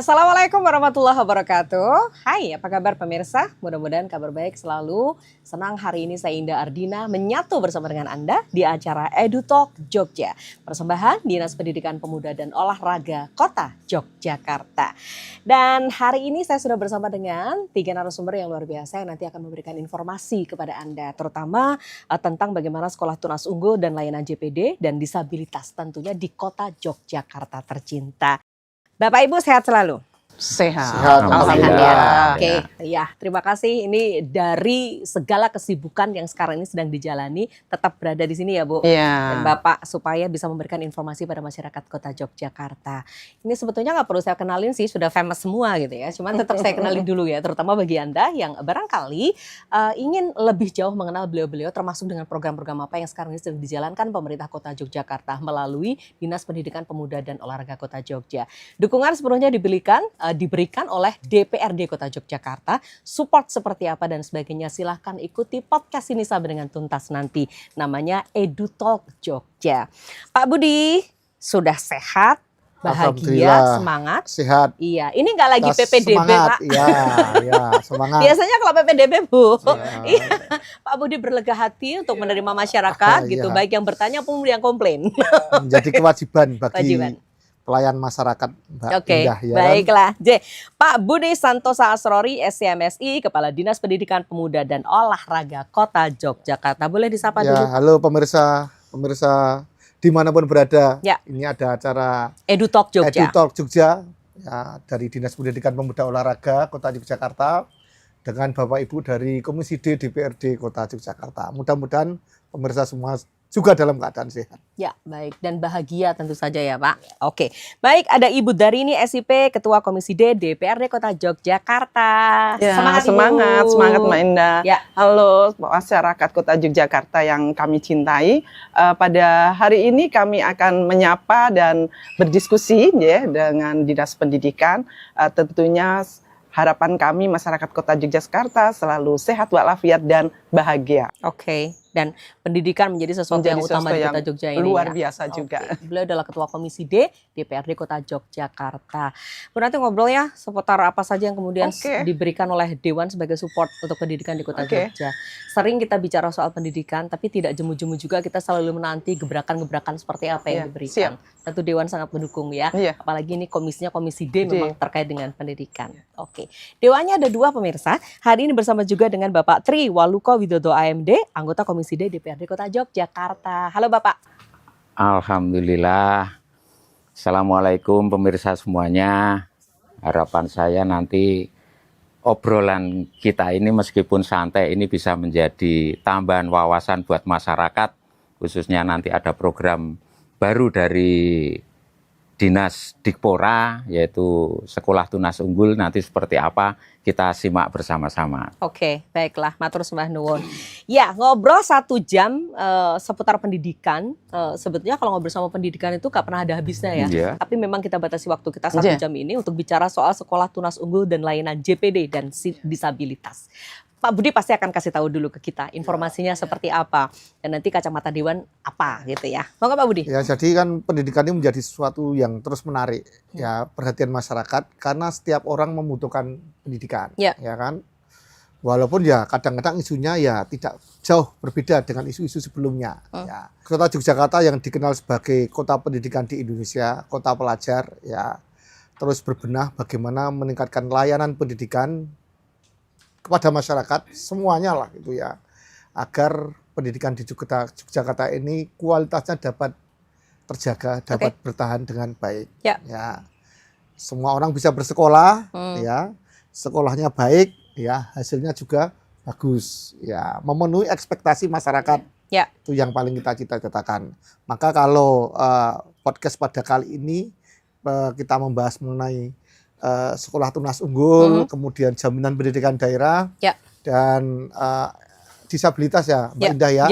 Assalamualaikum warahmatullahi wabarakatuh. Hai, apa kabar pemirsa? Mudah-mudahan kabar baik selalu. Senang hari ini saya Indah Ardina menyatu bersama dengan Anda di acara EduTalk Jogja. Persembahan Dinas Pendidikan Pemuda dan Olahraga Kota Yogyakarta. Dan hari ini saya sudah bersama dengan 3 narasumber yang luar biasa yang nanti akan memberikan informasi kepada Anda. Terutama tentang bagaimana sekolah tunas unggul dan layanan JPD dan disabilitas tentunya di Kota Yogyakarta tercinta. Bapak Ibu sehat selalu? Sehat. Alhamdulillah. Oke, ya terima kasih. Ini dari segala kesibukan yang sekarang ini sedang dijalani, tetap berada di sini ya Bu. Iya. Dan Bapak supaya bisa memberikan informasi pada masyarakat Kota Yogyakarta. Ini sebetulnya nggak perlu saya kenalin sih, sudah famous semua gitu ya. Cuman tetap saya kenalin dulu ya, terutama bagi Anda yang barangkali ingin lebih jauh mengenal beliau-beliau, termasuk dengan program-program apa yang sekarang ini sedang dijalankan pemerintah Kota Yogyakarta melalui Dinas Pendidikan Pemuda dan Olahraga Kota Jogja. Dukungan sepenuhnya diberikan oleh DPRD Kota Yogyakarta, support seperti apa dan sebagainya silahkan ikuti podcast ini sampai dengan tuntas nanti. Namanya EduTalk Jogja. Pak Budi, sudah sehat, bahagia, semangat? Sehat. Iya, ini nggak lagi PPDB semangat. Pak. Iya, semangat. Biasanya kalau PPDB Bu, Iya. Pak Budi berlega hati untuk menerima masyarakat gitu, Iya. baik yang bertanya maupun yang komplain. Menjadi kewajiban bagi Kewajiban. pelayan masyarakat, Mbak Oke, Indah. Ya baiklah. Pak Budi Santosa Asrori, SCMSI, Kepala Dinas Pendidikan Pemuda dan Olahraga Kota Yogyakarta. Boleh disapa Ya, dulu? halo pemirsa dimanapun berada. Ya. Ini ada acara EduTalk Jogja. EduTalk Jogja ya, dari Dinas Pendidikan Pemuda Olahraga Kota Yogyakarta dengan Bapak Ibu dari Komisi D DPRD Kota Yogyakarta. Mudah-mudahan pemirsa semua juga dalam keadaan sehat. Ya, baik. Dan bahagia tentu saja ya Pak. Oke, baik. Ada Ibu Darini SIP, Ketua Komisi D DPRD Kota Yogyakarta. Ya, Semangat Ibu. semangat Mbak Indah. Ya. Halo masyarakat Kota Yogyakarta yang kami cintai. Pada hari ini kami akan menyapa dan berdiskusi ya dengan Dinas Pendidikan. Tentunya harapan kami masyarakat Kota Yogyakarta selalu sehat walafiat dan bahagia. Oke. Dan pendidikan menjadi sesuatu yang utama di Kota Jogja ini. Luar ya? biasa juga. Beliau adalah Ketua Komisi D DPRD Kota Yogyakarta. Bu, nanti ngobrol ya seputar apa saja yang kemudian diberikan oleh Dewan sebagai support untuk pendidikan di Kota Jogja. Sering kita bicara soal pendidikan, tapi tidak jemu-jemu juga kita selalu menanti gebrakan-gebrakan seperti apa yang diberikan. Tentu Dewan sangat mendukung ya. Apalagi ini komisinya Komisi D memang terkait dengan pendidikan. Oke. Dewannya ada 2 pemirsa. Hari ini bersama juga dengan Bapak Tri Waluko Widodo AMD, anggota Komisi D DPRD Kota Yogyakarta. Halo Bapak. Alhamdulillah. Assalamualaikum pemirsa semuanya. Harapan saya nanti obrolan kita ini meskipun santai ini bisa menjadi tambahan wawasan buat masyarakat. Khususnya nanti ada program baru dari Dinas Dikpora yaitu Sekolah Tunas Unggul, nanti seperti apa kita simak bersama-sama. Oke, baiklah, matur sembah nuwun. Ya, ngobrol 1 jam seputar pendidikan. Sebetulnya kalau ngobrol sama pendidikan itu gak pernah ada habisnya ya. Iya. Tapi memang kita batasi waktu kita 1 jam ini untuk bicara soal Sekolah Tunas Unggul dan layanan JPD dan disabilitas. Pak Budi pasti akan kasih tahu dulu ke kita informasinya seperti apa dan nanti kacamata Dewan apa gitu ya. Monggo Pak Budi. Ya, jadi kan pendidikan ini menjadi sesuatu yang terus menarik ya perhatian masyarakat karena setiap orang membutuhkan pendidikan, ya kan. Walaupun ya kadang-kadang isunya ya tidak jauh berbeda dengan isu-isu sebelumnya. Ya, Kota Yogyakarta yang dikenal sebagai kota pendidikan di Indonesia, kota pelajar, ya terus berbenah bagaimana meningkatkan layanan pendidikan kepada masyarakat semuanya lah gitu ya, agar pendidikan di Yogyakarta ini kualitasnya dapat terjaga, dapat bertahan dengan baik. Ya, semua orang bisa bersekolah, ya, sekolahnya baik, ya, hasilnya juga bagus, ya, memenuhi ekspektasi masyarakat. Itu yang paling kita cita-citakan. Maka kalau podcast pada kali ini kita membahas mengenai Sekolah Tunas Unggul, kemudian jaminan pendidikan daerah, dan disabilitas ya, Mbak Indah ya.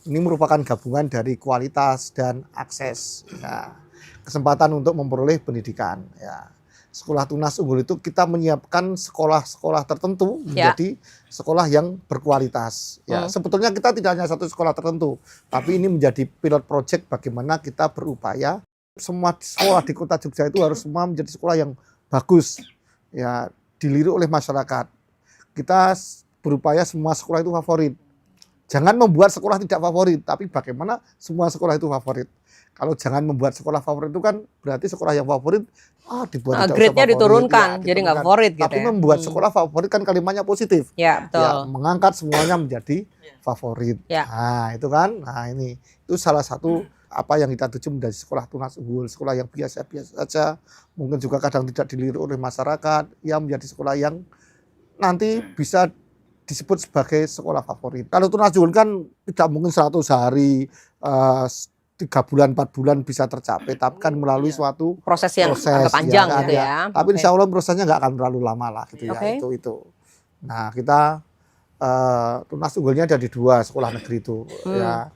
Ini merupakan gabungan dari kualitas dan akses, ya, kesempatan untuk memperoleh pendidikan. Ya. Sekolah Tunas Unggul itu kita menyiapkan sekolah-sekolah tertentu menjadi sekolah yang berkualitas. Ya, sebetulnya kita tidak hanya satu sekolah tertentu, tapi ini menjadi pilot project bagaimana kita berupaya semua sekolah di Kota Jogja itu harus semua menjadi sekolah yang bagus, ya dilirik oleh masyarakat. Kita berupaya semua sekolah itu favorit. Jangan membuat sekolah tidak favorit, tapi bagaimana semua sekolah itu favorit. Kalau jangan membuat sekolah favorit itu kan berarti sekolah yang favorit dibuat grade-nya diturunkan, jadi nggak favorit gitu. Tapi membuat sekolah favorit kan kalimatnya positif. Ya, betul. Ya, mengangkat semuanya menjadi favorit. Ya. Nah, itu kan. Nah, ini itu salah satu apa yang kita tuju menjadi sekolah tunas unggul, sekolah yang biasa-biasa saja, mungkin juga kadang tidak dilirik oleh masyarakat, yang menjadi sekolah yang nanti bisa disebut sebagai sekolah favorit. Kalau tunas unggul kan tidak mungkin 100 hari, 3 bulan, 4 bulan bisa tercapai, tapi kan melalui suatu proses yang agak panjang kan, gitu ya. Tapi insya Allah prosesnya nggak akan terlalu lama lah gitu ya, itu. Nah, kita tunas unggulnya ada di 2 sekolah negeri itu, ya.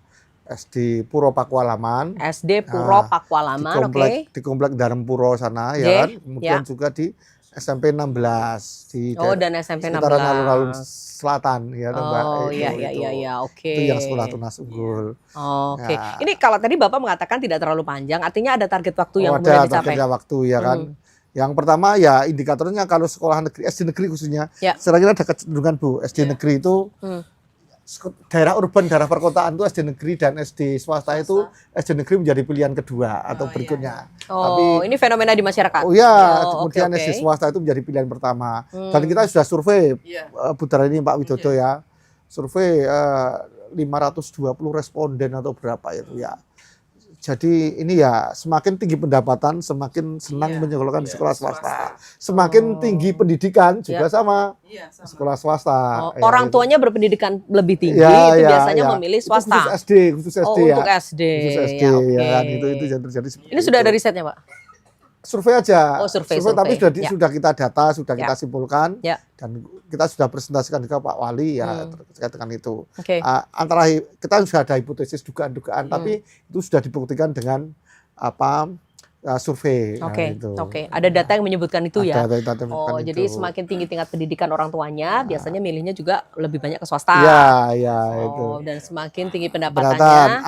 SD Puro Pakualaman. SD Puro Pakualaman, di komplek Darem Puro sana, ya kan. Kemudian juga di SMP 16 di dan SMP 16 sekitaran alun-alun selatan, ya, Mbak. Oh iya, oke. Itu yang sekolah tunas unggul. Oke. Ini kalau tadi Bapak mengatakan tidak terlalu panjang, artinya ada target waktu yang kemudian dicapai. Ada waktu, ya kan. Yang pertama ya indikatornya kalau sekolah negeri, SD negeri khususnya, saya kira ada kecenderungan Bu, SD negeri itu daerah urban, daerah perkotaan itu SD negeri dan SD swasta itu SD negeri menjadi pilihan kedua atau berikutnya. Tapi ini fenomena di masyarakat. Oh iya, kemudian SD swasta itu menjadi pilihan pertama. Dan kita sudah survei putaran ini Pak Widodo ya. Survei 520 responden atau berapa itu ya. Jadi ini ya semakin tinggi pendapatan semakin senang menyekolahkan di sekolah swasta. Semakin tinggi pendidikan juga sama sekolah swasta. Orang tuanya berpendidikan lebih tinggi itu biasanya memilih swasta. Khusus SD ya. Untuk SD. Khusus SD ya kan itu yang terjadi. Ini sudah ada risetnya Pak? Survei aja. Survei. Tapi sudah kita data, sudah kita simpulkan dan kita sudah presentasikan juga Pak Wali ya terkait dengan itu. Antara kita sudah ada hipotesis dugaan-dugaan tapi itu sudah dibuktikan dengan survei. Ada data yang menyebutkan itu ya. Jadi semakin tinggi tingkat pendidikan orang tuanya, biasanya milihnya juga lebih banyak ke swasta. Itu. Dan semakin tinggi pendapatannya.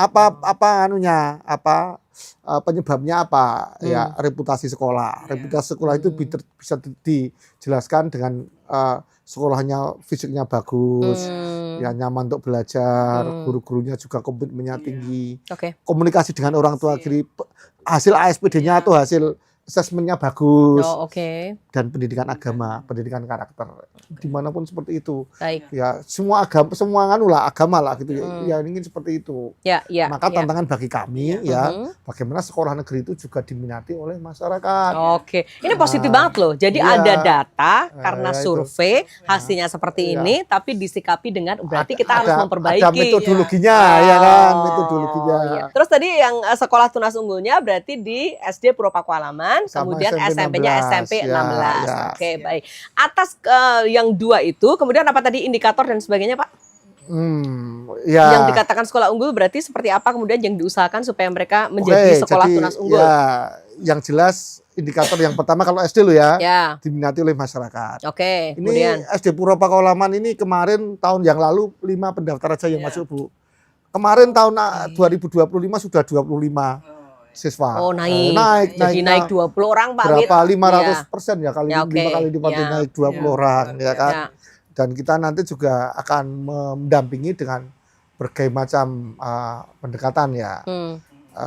Penyebabnya apa? Ya reputasi sekolah. Reputasi sekolah itu bisa dijelaskan dengan sekolahnya fisiknya bagus, ya nyaman untuk belajar, guru-gurunya juga komitmennya tinggi, komunikasi dengan orang tua kiri, hasil ASPD-nya atau hasil asesmennya bagus, dan pendidikan agama, pendidikan karakter, dimanapun seperti itu. Ya semua agama, agama lah gitu ya ingin seperti itu. Maka tantangan bagi kami bagaimana sekolah negeri itu juga diminati oleh masyarakat. Ini positif banget loh. Jadi ada data karena survei hasilnya seperti ini, tapi disikapi dengan berarti kita harus memperbaiki. Ada metodologinya, ya kan, metodologinya. Terus tadi yang sekolah tunas unggulnya berarti di SD Puro Pakualaman. Kemudian SMP-nya SMP 16. Baik. Atas yang 2 itu, kemudian apa tadi indikator dan sebagainya, Pak? Yang dikatakan sekolah unggul berarti seperti apa kemudian yang diusahakan supaya mereka menjadi sekolah tunas unggul? Yang jelas indikator yang pertama kalau SD diminati oleh masyarakat. Kemudian SD Puro Pakualaman ini kemarin tahun yang lalu 5 pendaftar aja yang masuk Bu. Kemarin tahun 2025 sudah 25. Siswa. Naik. Jadi naik 20 orang Pak. Berapa? 500% ya kali 5 kali lipat naik 20 orang ya kan. Dan kita nanti juga akan mendampingi dengan berbagai macam pendekatan ya.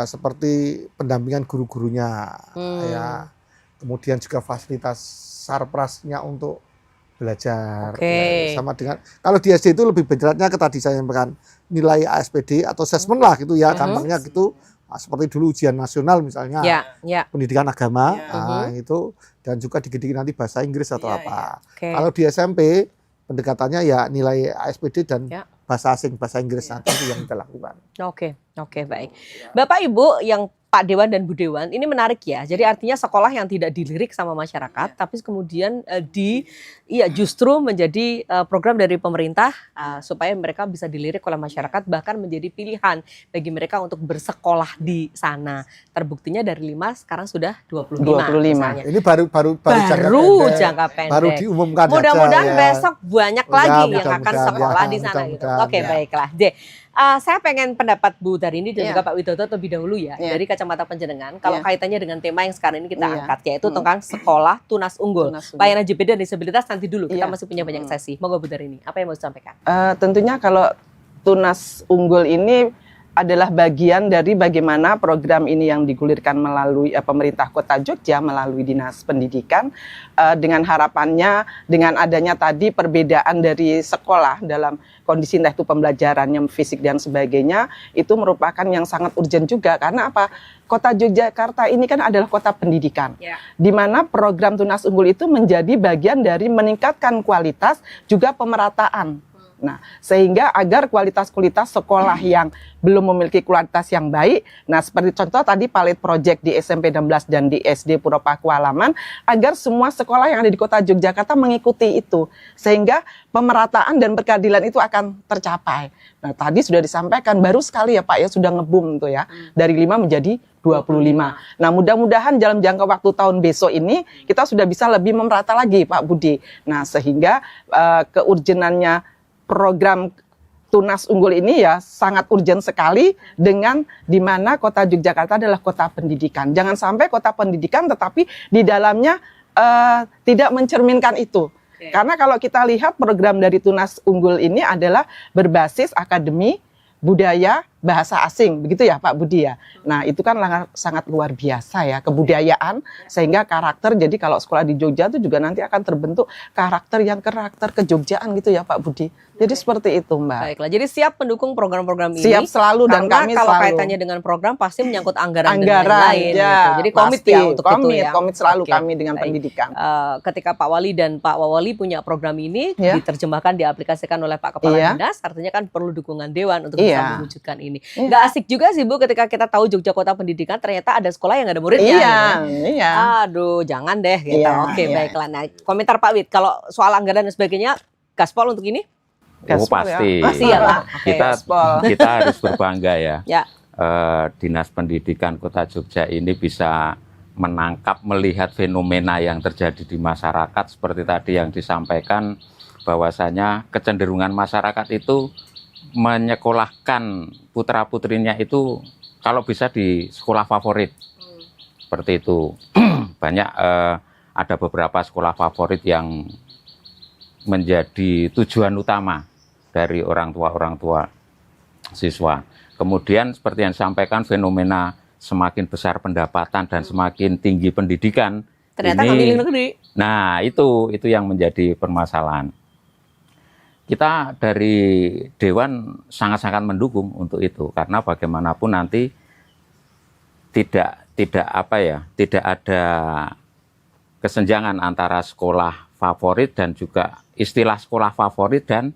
Seperti pendampingan guru-gurunya ya. Kemudian juga fasilitas sarprasnya untuk belajar. Sama dengan kalau di SD itu lebih beratnya tadi saya sampaikan nilai ASPD atau assessment lah gitu ya, gampangnya gitu. Seperti dulu ujian nasional misalnya, pendidikan agama itu, dan juga dikit-dikit nanti bahasa Inggris atau apa. Kalau di SMP pendekatannya ya nilai ASPD dan bahasa asing, bahasa Inggris nanti itu yang kita lakukan. Baik. Bapak Ibu yang Pak Dewan dan Bu Dewan, ini menarik ya. Jadi artinya sekolah yang tidak dilirik sama masyarakat, tapi kemudian justru menjadi program dari pemerintah supaya mereka bisa dilirik oleh masyarakat, bahkan menjadi pilihan bagi mereka untuk bersekolah di sana. Terbuktinya dari 5 sekarang sudah 25. Ini baru jangka pendek. Baru diumumkan. Mudah-mudahan besok banyak lagi yang akan sekolah di sana gitu. Baiklah. Saya pengen pendapat Bu Darini dan Iya. juga Pak Widodo terlebih dahulu ya, Iya. dari kacamata penjenengan. Kalau Iya. kaitannya dengan tema yang sekarang ini kita Iya. angkat, yaitu tentang sekolah tunas unggul. Tunas unggul. Layanan JB dan disabilitas nanti dulu, kita Iya. masih punya banyak sesi. Monggo Bu Darini, apa yang mau disampaikan? Tentunya kalau tunas unggul ini adalah bagian dari bagaimana program ini yang digulirkan melalui pemerintah Kota Jogja melalui Dinas Pendidikan, dengan harapannya dengan adanya tadi perbedaan dari sekolah dalam kondisi entah itu pembelajarannya fisik dan sebagainya, itu merupakan yang sangat urgent juga. Karena apa? Kota Yogyakarta ini kan adalah kota pendidikan, di mana program tunas unggul itu menjadi bagian dari meningkatkan kualitas juga pemerataan. Nah, sehingga agar kualitas sekolah yang belum memiliki kualitas yang baik, nah seperti contoh tadi pilot project di SMP 16 dan di SD Puro Pakualaman, agar semua sekolah yang ada di Kota Yogyakarta mengikuti itu, sehingga pemerataan dan berkeadilan itu akan tercapai. Nah, tadi sudah disampaikan, baru sekali ya Pak ya, sudah ngebum tuh ya, dari 5 menjadi 25. Nah, mudah-mudahan dalam jangka waktu tahun besok ini kita sudah bisa lebih memerata lagi Pak Budi. Nah, sehingga keurgenannya program tunas unggul ini ya sangat urgent sekali, dengan di mana Kota Yogyakarta adalah kota pendidikan. Jangan sampai kota pendidikan tetapi di dalamnya tidak mencerminkan itu. Karena kalau kita lihat program dari tunas unggul ini adalah berbasis akademi, budaya, bahasa asing, begitu ya Pak Budi ya. Nah, itu kan sangat luar biasa ya, kebudayaan, sehingga karakter, jadi kalau sekolah di Jogja itu juga nanti akan terbentuk karakter kejogjaan gitu ya Pak Budi. Jadi seperti itu Mbak. Baiklah, jadi siap mendukung program-program ini. Siap selalu, dan kami kalau selalu. kaitannya dengan program pasti menyangkut anggaran dan Anggaran, lain-lain. ya, Gitu. Jadi komit pasti. ya untuk itu ya. Komit selalu Oke, kami dengan baik. pendidikan. Ketika Pak Wali dan Pak Wawali punya program ini, Ya. diterjemahkan, diaplikasikan oleh Pak Kepala Iya. Dinas, artinya kan perlu dukungan Dewan untuk Iya. bisa mewujudkan ini. Iya. Nggak asik juga sih Bu ketika kita tahu Jogja Kota Pendidikan ternyata ada sekolah yang nggak ada muridnya. Iya, gitu ya. iya. Aduh, jangan deh gitu. Iya, Oke, iya. baiklah. Nah, komentar Pak Wid, kalau soal anggaran dan sebagainya, gaspol untuk ini? Oh, Gaspol ya. pasti. Pasti ya Pak. Oke. Kita harus berbangga ya. Ya. Dinas Pendidikan Kota Jogja ini bisa menangkap, melihat fenomena yang terjadi di masyarakat seperti tadi yang disampaikan, bahwasanya kecenderungan masyarakat itu menyekolahkan putra-putrinya itu kalau bisa di sekolah favorit. Seperti itu. Banyak ada beberapa sekolah favorit yang menjadi tujuan utama dari orang tua siswa. Kemudian seperti yang disampaikan, fenomena semakin besar pendapatan dan semakin tinggi pendidikan. Ternyata ini, nggak milih negeri. Nah, itu yang menjadi permasalahan. Kita dari Dewan sangat-sangat mendukung untuk itu, karena bagaimanapun nanti tidak ada kesenjangan antara sekolah favorit dan juga istilah sekolah favorit dan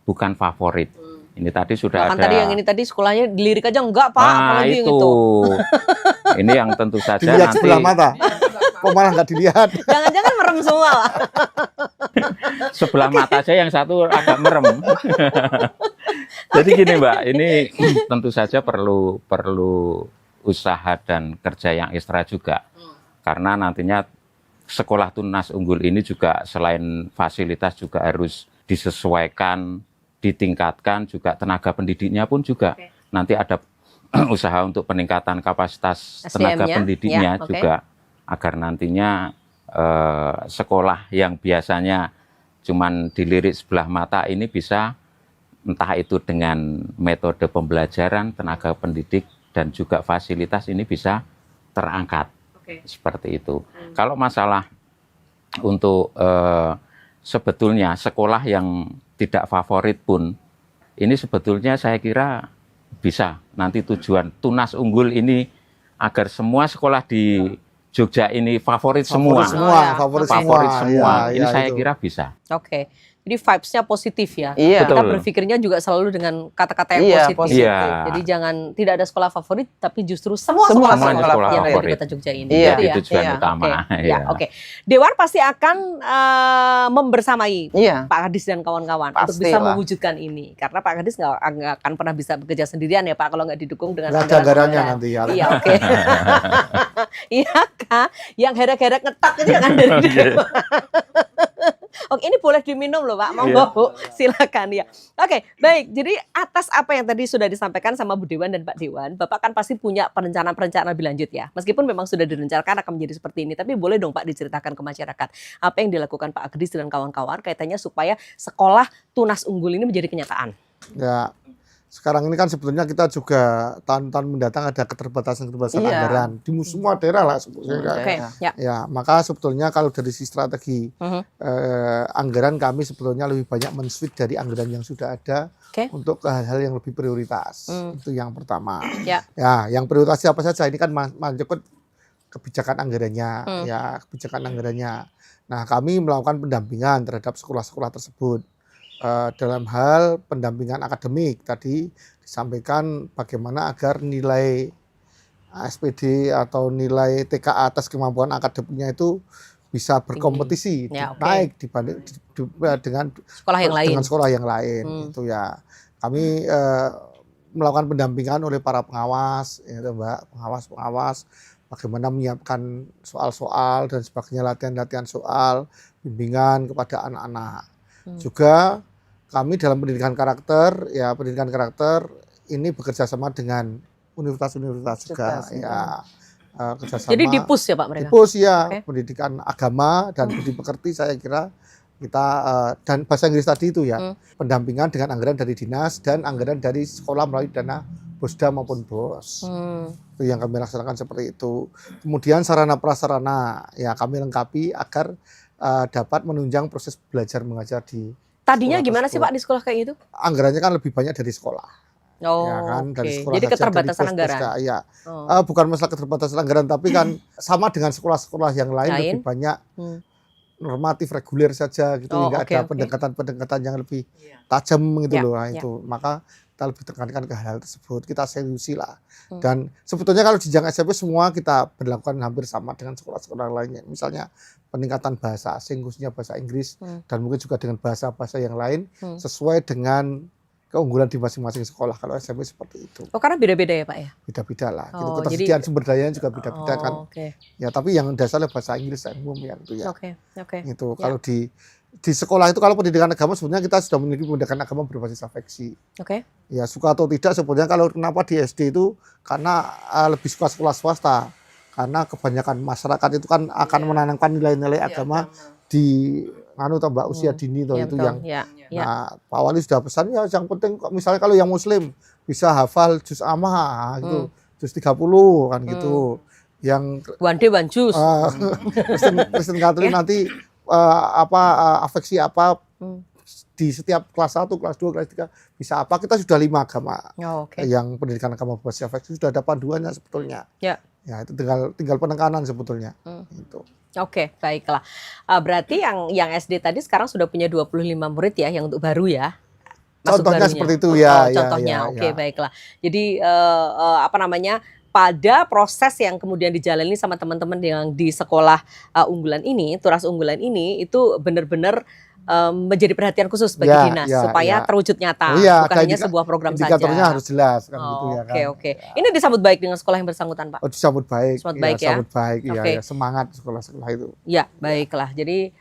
bukan favorit. Ini tadi sudah Bahkan ada. tadi yang ini tadi sekolahnya dilirik aja enggak Pak, Nah, apalagi yang itu. itu. Ini yang tentu saja Dilihat nanti sebelah mata. Kok malah nggak dilihat? Jangan-jangan merem semua Pak. sebelah mata saya yang satu agak merem. Jadi gini Mbak, ini tentu saja perlu usaha dan kerja yang ekstra juga. Karena nantinya sekolah tunas unggul ini juga selain fasilitas juga harus disesuaikan, ditingkatkan, juga tenaga pendidiknya pun juga. Nanti ada usaha untuk peningkatan kapasitas tenaga SDM-nya, pendidiknya ya, juga, agar nantinya sekolah yang biasanya cuman dilirik sebelah mata ini bisa, entah itu dengan metode pembelajaran, tenaga pendidik, dan juga fasilitas ini bisa terangkat. Seperti itu. Kalau masalah untuk sebetulnya sekolah yang tidak favorit pun, ini sebetulnya saya kira bisa. Nanti tujuan tunas unggul ini agar semua sekolah di Jogja ini favorit semua. Favorit Favorit semua. Ya, Ini ya, saya itu. kira bisa. Oke. Jadi vibes-nya positif ya. Iya. Kita Betul. berpikirnya juga selalu dengan kata-kata yang Iya, positif. positif. Iya. Jadi jangan tidak ada sekolah favorit, tapi justru semua Semua sekolah sekolah yang ada di favorit. Kota Jogja ini. Iya, Gitu ya. Itu tujuan Iya. utama. Oke. Ya. Ya, oke. Dewan pasti akan membersamai Iya. Pak Kadis dan kawan-kawan untuk Pasti bisa lah. mewujudkan ini. Karena Pak Kadis nggak akan pernah bisa bekerja sendirian ya Pak, kalau nggak didukung dengan Nggak ada anggarannya anggaran. nanti ya. Iya, oke. Iya Kak, yang herek-herek ngetak itu yang ada di depan. Oke, ini boleh diminum loh Pak, monggo Bu, silakan ya. Oke, baik. Jadi atas apa yang tadi sudah disampaikan sama Bu Dewan dan Pak Dewan, Bapak kan pasti punya perencanaan-perencanaan lebih lanjut ya. Meskipun memang sudah direncanakan akan menjadi seperti ini, tapi boleh dong Pak diceritakan ke masyarakat apa yang dilakukan Pak Agris dan kawan-kawan kaitannya supaya sekolah Tunas Unggul ini menjadi kenyataan. Ya, sekarang ini kan sebetulnya kita juga tahun-tahun mendatang ada keterbatasan anggaran di semua daerah lah sebetulnya. Oke, ya. Ya, maka sebetulnya kalau dari sisi strategi anggaran kami sebetulnya lebih banyak men-switch dari anggaran yang sudah ada untuk ke hal-hal yang lebih prioritas. Itu yang pertama. Ya, yang prioritas apa saja ini kan menyangkut kebijakan anggarannya, ya kebijakan anggarannya. Nah, kami melakukan pendampingan terhadap sekolah-sekolah tersebut. Dalam hal pendampingan akademik tadi disampaikan bagaimana agar nilai SPD atau nilai TKA atas kemampuan akademiknya itu bisa berkompetisi naik dibanding dengan sekolah yang lain. Itu ya kami melakukan pendampingan oleh para pengawas, ya, Mbak, pengawas bagaimana menyiapkan soal-soal dan sebagainya, latihan-latihan soal, bimbingan kepada anak-anak. Juga kami dalam pendidikan karakter ini bekerja sama dengan universitas-universitas juga ya, kerjasama. Jadi di-push ya Pak mereka? Di-push ya, pendidikan agama dan budi pekerti saya kira kita dan bahasa Inggris tadi itu ya, pendampingan dengan anggaran dari dinas dan anggaran dari sekolah melalui dana Bosda maupun BOS. Itu yang kami laksanakan seperti itu. Kemudian sarana prasarana ya kami lengkapi agar dapat menunjang proses belajar mengajar di tadinya gimana sih Pak di sekolah kayak gitu? Anggarannya kan lebih banyak dari sekolah. Ya kan, dari sekolah. Jadi keterbatasan anggaran. Ya. Bukan masalah keterbatasan anggaran tapi kan sama dengan sekolah-sekolah yang lain lebih banyak normatif reguler saja gitu, nggak ada pendekatan-pendekatan yang lebih tajam gitu loh. Nah, itu maka kita lebih tekankan ke hal tersebut, kita seriusi lah. Dan sebetulnya kalau jenjang SMP semua kita berlakukan hampir sama dengan sekolah-sekolah lainnya. Misalnya peningkatan bahasa asing, khususnya bahasa Inggris, dan mungkin juga dengan bahasa-bahasa yang lain, sesuai dengan keunggulan di masing-masing sekolah. Kalau SMP seperti itu. Oh, karena beda-beda ya Pak ya? Beda-beda lah. Gitu. Ketersediaan sumber dayanya juga beda-beda kan. Ya, tapi yang dasarnya bahasa Inggris umum yang itu ya. Itu kalau di sekolah itu kalau pendidikan agama sebenarnya kita sudah memiliki pendidikan agama berbasis afeksi. Ya suka atau tidak sebenarnya kalau kenapa di SD itu karena lebih suka sekolah swasta. Karena kebanyakan masyarakat itu kan akan menanamkan nilai-nilai agama di tambah usia dini itu yang nah Pak Wali sudah pesan ya yang penting misalnya kalau yang muslim bisa hafal juz amma gitu, juz 30 kan gitu. Yang one juz. Kristen Katolik nanti afeksi apa di setiap kelas 1, kelas 2, kelas 3 bisa apa, kita sudah 5 agama yang pendidikan agama berbasis afeksi sudah ada panduannya sebetulnya ya itu tinggal penekanan sebetulnya itu. Baiklah, berarti yang SD tadi sekarang sudah punya 25 murid ya yang untuk baru ya. Contohnya seperti itu ya. Contohnya baiklah. Jadi pada proses yang kemudian dijalani sama teman-teman yang di sekolah unggulan ini, Turas Unggulan ini itu benar-benar menjadi perhatian khusus bagi dinas supaya terwujud nyata, bukan hanya sebuah program saja. Indikatornya harus jelas kan gitu ya kan. Ini disambut baik dengan sekolah yang bersangkutan Pak? Disambut baik. Ya. Semangat sekolah-sekolah itu. Ya, baiklah. Jadi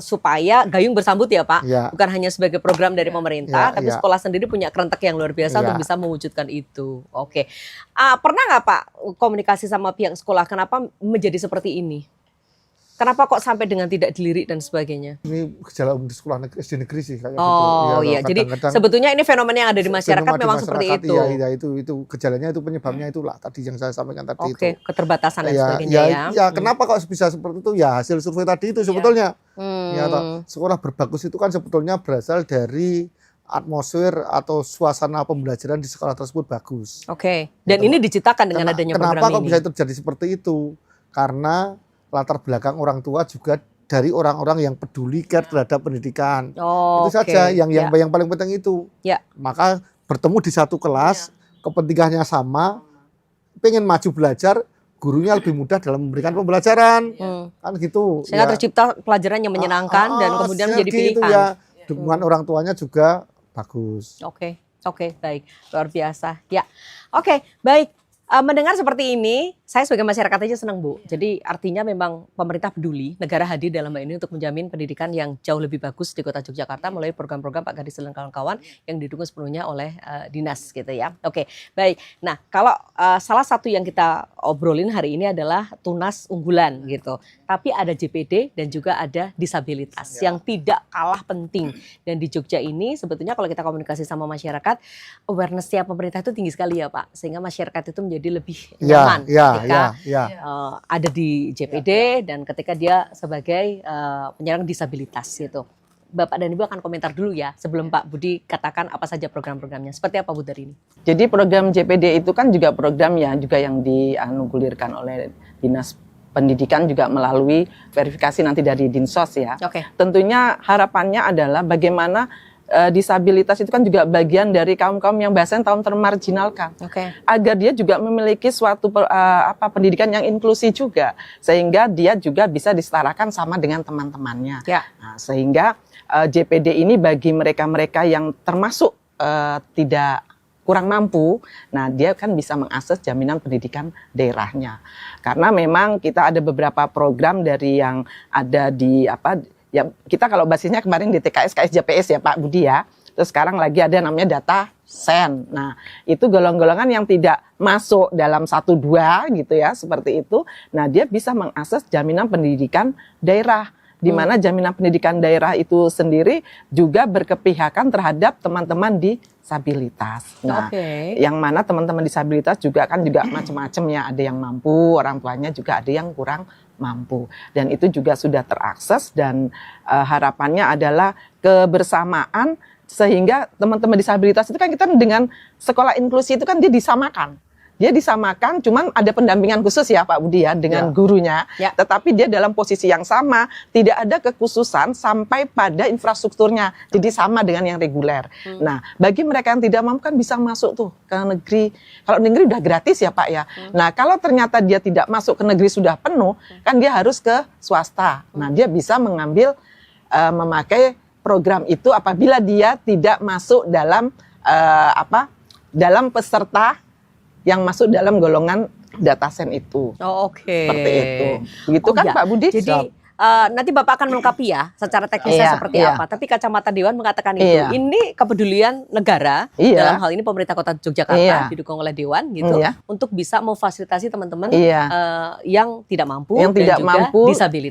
supaya gayung bersambut ya Pak, bukan hanya sebagai program dari pemerintah, tapi sekolah sendiri punya kerentek yang luar biasa untuk bisa mewujudkan itu. Pernah nggak Pak komunikasi sama pihak sekolah, kenapa menjadi seperti ini? Kenapa kok sampai dengan tidak dilirik dan sebagainya? Ini gejala umum di sekolah negeri, SD negeri sih kayak gitu. Jadi sebetulnya ini fenomena yang ada di masyarakat memang seperti itu. Iya, itu gejalanya itu penyebabnya itulah tadi yang saya sampaikan tadi itu. Keterbatasan dan sebagainya ya. Kenapa kok bisa seperti itu? Ya hasil survei tadi itu sebetulnya. Sekolah berbagus itu kan sebetulnya berasal dari atmosfer atau suasana pembelajaran di sekolah tersebut bagus. Dan ini diciptakan dengan adanya program ini. Kenapa kok bisa terjadi seperti itu? Karena latar belakang orang tua juga dari orang-orang yang peduli care terhadap pendidikan. Itu saja yang paling penting itu. Maka bertemu di satu kelas, kepentingannya sama, pengen maju belajar, gurunya lebih mudah dalam memberikan pembelajaran. Kan gitu. Sehingga tercipta pelajaran yang menyenangkan dan kemudian menjadi pilihan. Dukungan orang tuanya juga bagus. Baik. Luar biasa. Baik. Mendengar seperti ini, saya sebagai masyarakat aja senang Bu. Jadi artinya memang pemerintah peduli, negara hadir dalam hal ini untuk menjamin pendidikan yang jauh lebih bagus di Kota Yogyakarta melalui program-program Pak Gadis dan kawan-kawan yang didukung sepenuhnya oleh dinas gitu ya. Oke, baik. Nah, kalau salah satu yang kita obrolin hari ini adalah tunas unggulan gitu. Tapi ada JPD dan juga ada disabilitas yang tidak kalah penting. Dan di Jogja ini sebetulnya kalau kita komunikasi sama masyarakat, awareness-nya pemerintah itu tinggi sekali ya Pak. Sehingga masyarakat itu menjadi lebih nyaman ketika ada di JPD dan ketika dia sebagai penyandang disabilitas gitu. Bapak dan Ibu akan komentar dulu ya sebelum Pak Budi katakan apa saja program-programnya. Seperti apa Bu dari ini? Jadi program JPD itu kan juga program ya juga yang dianugulirkan oleh Dinas Pendidikan juga melalui verifikasi nanti dari Dinsos ya. Tentunya harapannya adalah bagaimana disabilitas itu kan juga bagian dari kaum-kaum yang bahasanya kaum termarginalkan. Agar dia juga memiliki suatu pendidikan yang inklusi juga. Sehingga dia juga bisa disetarakan sama dengan teman-temannya. Nah, sehingga JPD ini bagi mereka-mereka yang termasuk tidak kurang mampu, nah dia kan bisa mengakses jaminan pendidikan daerahnya. Karena memang kita ada beberapa program dari yang ada di ya kita kalau basisnya kemarin di TKS, KSJPS ya Pak Budi ya. Terus sekarang lagi ada namanya data sen. Nah, itu golongan-golongan yang tidak masuk dalam 1-2 gitu ya, seperti itu. Nah, dia bisa mengakses jaminan pendidikan daerah. Di mana jaminan pendidikan daerah itu sendiri juga berkepihakan terhadap teman-teman disabilitas. Nah, yang mana teman-teman disabilitas juga kan juga macam-macam ya, ada yang mampu, orang tuanya juga ada yang kurang mampu. Dan itu juga sudah terakses dan harapannya adalah kebersamaan sehingga teman-teman disabilitas itu kan kita dengan sekolah inklusi itu kan dia disamakan. Dia disamakan, cuman ada pendampingan khusus ya Pak Budi ya dengan gurunya. Tetapi dia dalam posisi yang sama, tidak ada kekhususan sampai pada infrastrukturnya. Jadi sama dengan yang reguler. Nah, bagi mereka yang tidak mampu kan bisa masuk tuh ke negeri. Kalau negeri udah gratis ya Pak ya. Nah, kalau ternyata dia tidak masuk ke negeri sudah penuh, kan dia harus ke swasta. Nah, dia bisa mengambil memakai program itu apabila dia tidak masuk dalam dalam peserta yang masuk dalam golongan datasen itu. Seperti itu. Begitu kan Pak Budi? Jadi nanti Bapak akan melengkapi ya secara teknisnya seperti apa. Tapi kacamata Dewan mengatakan itu. Ini kepedulian negara dalam hal ini pemerintah Kota Yogyakarta didukung oleh Dewan gitu untuk bisa memfasilitasi teman-teman yang tidak mampu yang dan tidak juga mampu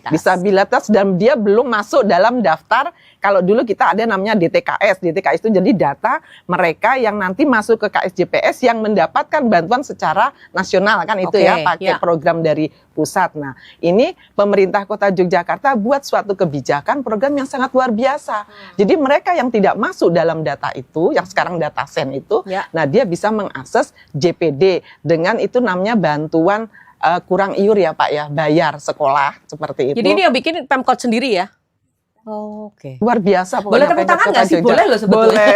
disabilitas dan dia belum masuk dalam daftar. Kalau dulu kita ada namanya DTKS. DTKS itu jadi data mereka yang nanti masuk ke KSJPS yang mendapatkan bantuan secara nasional kan itu ya pakai program dari pusat. Nah, ini pemerintah Kota Yogyakarta buat suatu kebijakan program yang sangat luar biasa. Jadi mereka yang tidak masuk dalam data itu, yang sekarang data sen itu, nah dia bisa mengakses JPD dengan itu namanya bantuan kurang iur ya Pak ya, bayar sekolah seperti itu. Jadi ini yang bikin Pemkot sendiri ya? Luar biasa. Boleh tepuk tangan nggak sih? Boleh loh sebetulnya. Boleh.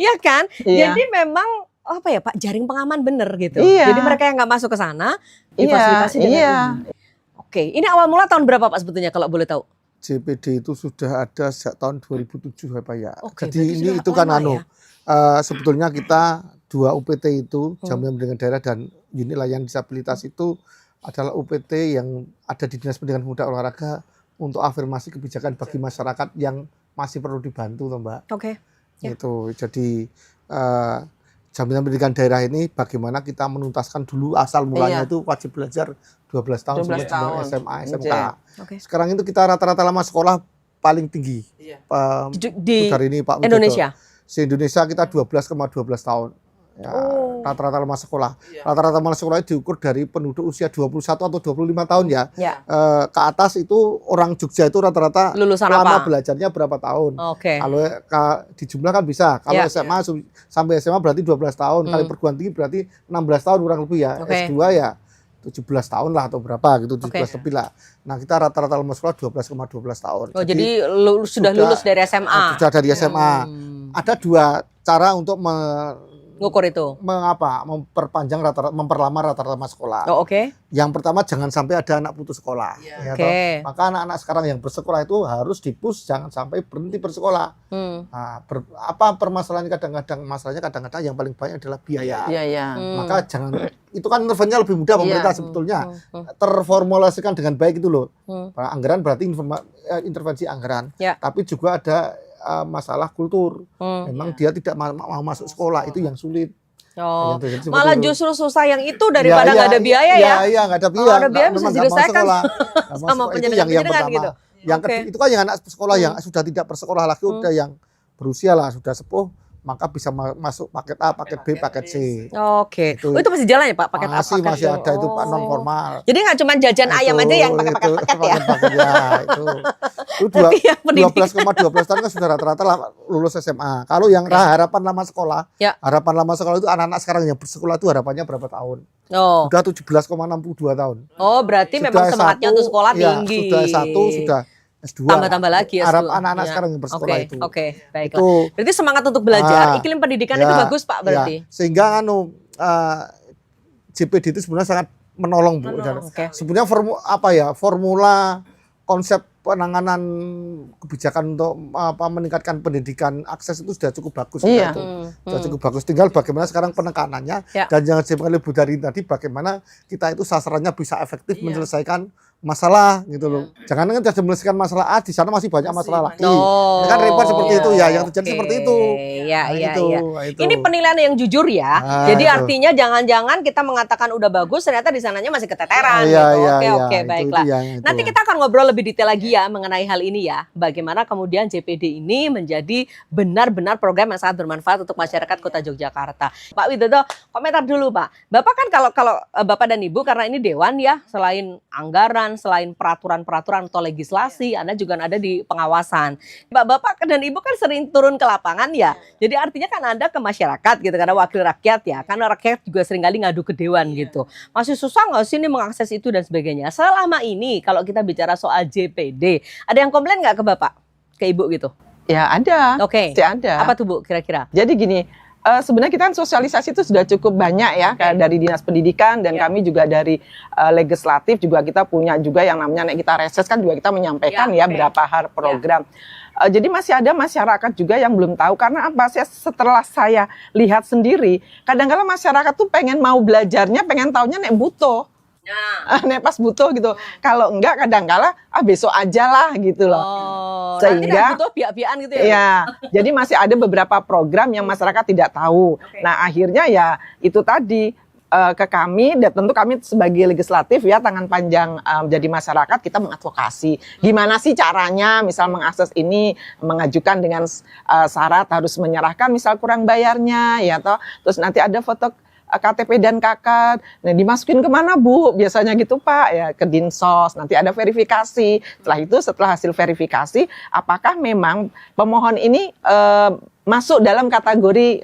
Iya kan? Jadi memang apa ya Pak, jaring pengaman bener gitu. Jadi mereka yang nggak masuk ke sana difasilitasi dengan ini. Ini awal mula tahun berapa Pak sebetulnya kalau boleh tahu? JPD itu sudah ada sejak tahun 2007 ya Pak ya. Jadi ini sudah itu kan lama sebetulnya kita 2 UPT itu jaminan pendidikan daerah dan unit layanan disabilitas itu adalah UPT yang ada di Dinas Pendidikan Pemuda Olahraga untuk afirmasi kebijakan bagi masyarakat yang masih perlu dibantu, Mbak. Itu jadi jaminan pendidikan daerah ini bagaimana kita menuntaskan dulu asal mulanya itu wajib belajar 12 tahun sampai jenjang SMA, SMK. Sekarang itu kita rata-rata lama sekolah paling tinggi di hari ini Pak Indonesia. Se-Indonesia kita 12,12 tahun. Ya, rata-rata lama sekolah. Rata-rata lama sekolah diukur dari penduduk usia 21 atau 25 tahun ya. Ke atas itu orang Jogja itu rata-rata lama belajarnya berapa tahun. Kalau dijumlah kan bisa. Kalau SMA sampai SMA berarti 12 tahun. Kali perguruan tinggi berarti 16 tahun kurang lebih ya. S2 ya 17 tahun lah atau berapa gitu, 17 lebih lah. Nah, kita rata-rata lama sekolah 12,12 tahun. Jadi sudah lulus dari SMA. Sudah dari SMA. Ada 2 cara untuk Ngukur itu. memperpanjang memperlama rata-rata masa sekolah. Oh, oke. Yang pertama jangan sampai ada anak putus sekolah. Ya, Oke. toh. Maka anak-anak sekarang yang bersekolah itu harus di-push jangan sampai berhenti bersekolah. Nah, apa permasalahan masalahnya kadang-kadang yang paling banyak adalah biaya. Iya. Maka jangan, itu kan intervensinya lebih mudah pemerintah sebetulnya terformulasikan dengan baik itu loh. Anggaran berarti intervensi anggaran, tapi juga ada masalah kultur. Memang dia tidak mau masuk sekolah, itu yang sulit. Oh, malah justru susah yang itu daripada nggak ada biaya ya? Iya, nggak ada biaya. Ada biaya bisa diselesaikan sama penjenengan gitu. Yang kedua itu kan yang anak sekolah yang sudah tidak bersekolah lagi, udah yang berusia lah, sudah sepuh, maka bisa masuk paket A, paket B, paket C. Oke. Itu masih jalan ya Pak? Paket A, paket masih ada itu Pak, non formal. Jadi nggak cuma jajan ayam aja yang pakai paket ya? Ya, itu 12,12 tahun kan sudah rata-rata lulus SMA. Kalau yang harapan lama sekolah, harapan lama sekolah itu anak-anak sekarang yang bersekolah itu harapannya berapa tahun? Sudah 17,62 tahun. Oh, berarti memang semangatnya untuk sekolah tinggi. Sudah S1, sudah S2. Tambah lagi ya. Harap anak-anak sekarang yang bersekolah itu. Oke, baiklah. Berarti semangat untuk belajar, iklim pendidikan itu bagus Pak berarti. Sehingga JPD itu sebenarnya sangat menolong Bu. Sebenarnya formula konsep penanganan kebijakan untuk meningkatkan pendidikan akses itu sudah cukup bagus. Sudah cukup bagus. Tinggal bagaimana sekarang penekanannya dan jangan sampai lebih dari tadi bagaimana kita itu sasarannya bisa efektif menyelesaikan masalah gitu loh. Jangan kan tidak menyelesaikan masalah A, di sana masih banyak masalah lagi. Kan repot seperti itu ya, yang terjadi seperti itu. Itu. Ini penilaian yang jujur ya. Jadi artinya jangan-jangan kita mengatakan udah bagus ternyata di sananya masih keteteran gitu. Oke, baiklah. Nanti kita akan ngobrol lebih detail lagi ya mengenai hal ini ya. Bagaimana kemudian JPD ini menjadi benar-benar program yang sangat bermanfaat untuk masyarakat Kota Yogyakarta. Pak Widodo, komentar dulu Pak. Bapak kan kalau Bapak dan Ibu karena ini dewan ya, selain anggaran, selain peraturan-peraturan atau legislasi, Anda juga ada di pengawasan. Bapak dan Ibu kan sering turun ke lapangan ya. Jadi artinya kan Anda ke masyarakat gitu, karena wakil rakyat ya. Karena rakyat juga seringkali ngadu ke dewan gitu. Masih susah nggak sih ini mengakses itu dan sebagainya. Selama ini kalau kita bicara soal JPD, ada yang komplain nggak ke Bapak? Ke Ibu gitu? Ya ada. Oke. Ada. Apa tuh Bu kira-kira? Jadi gini, sebenarnya kita kan sosialisasi itu sudah cukup banyak ya, dari Dinas Pendidikan dan kami juga dari legislatif juga kita punya juga yang namanya kita reses kan juga kita menyampaikan berapa hal program. Jadi masih ada masyarakat juga yang belum tahu karena apa? Setelah saya lihat sendiri, kadang-kadang masyarakat tuh pengen mau belajarnya, pengen taunya nek butuh. Nek pas butuh gitu. Kalau enggak kadang-kala besok aja lah gitu loh. Sehingga butuh biak-biakan gitu ya. Iya. Jadi masih ada beberapa program yang masyarakat tidak tahu. Nah, akhirnya ya itu tadi ke kami dan tentu kami sebagai legislatif ya tangan panjang jadi masyarakat kita mengadvokasi. Gimana sih caranya misal mengakses ini, mengajukan dengan syarat harus menyerahkan misal kurang bayarnya ya toh. Terus nanti ada foto KTP dan KK, nah dimasukin kemana Bu? Biasanya gitu Pak, ya ke Dinsos, nanti ada verifikasi. Setelah hasil verifikasi, apakah memang pemohon ini masuk dalam kategori